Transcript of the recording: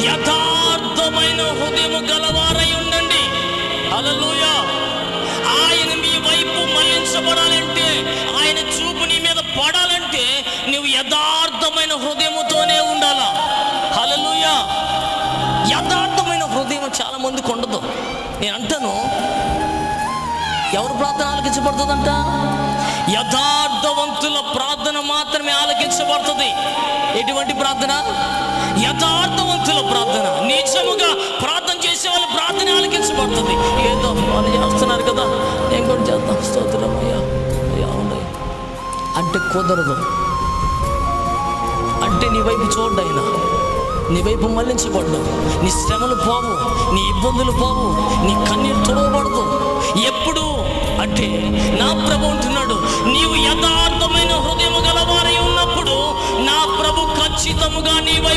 యథార్థమైన హృదయము గలవారై ఉండండి. హల్లెలూయా. ఆయన మీ వైపు మళ్లించబడాలంటే, ఆయన చూపు నీ మీద పడాలంటే నువ్వు యథార్థమైన హృదయముతోనే ఉండాలా. హల్లెలూయా. యథార్థమైన హృదయం చాలా మందికి ఉండదు. నేను అంటాను, ఎవరు ప్రార్థన ఆలకించబడుతుందంట? యథార్థవంతుల ప్రార్థన మాత్రమే ఆలకించబడుతుంది. ఎటువంటి ప్రార్థన? యథార్థవంతుల ప్రార్థన. నిజముగా ప్రార్థన చేసే వాళ్ళ ప్రార్థన ఆలకించబడుతుంది. ఏదో వాళ్ళు చేస్తున్నారు కదా, నేను కూడా చేద్దాం, స్తోత్రం అయ్యా అయ్యా ఉన్నాయి అంటే కుదరదు. అంటే నీ వైపు చూడ్డు ఆయన, నీ వైపు మళ్లించబడ్డు. నీ శ్రమలు పోవు, నీ ఇబ్బందులు పోవు, నీ కన్నీరు తుడవబడదు. ఎప్పుడు అంటే నా ప్రభు అంటున్నాడు, నీవు యథార్థమైన హృదయము గలవారై ఉన్నప్పుడు నా ప్రభు ఖచ్చితముగా నీ వైపు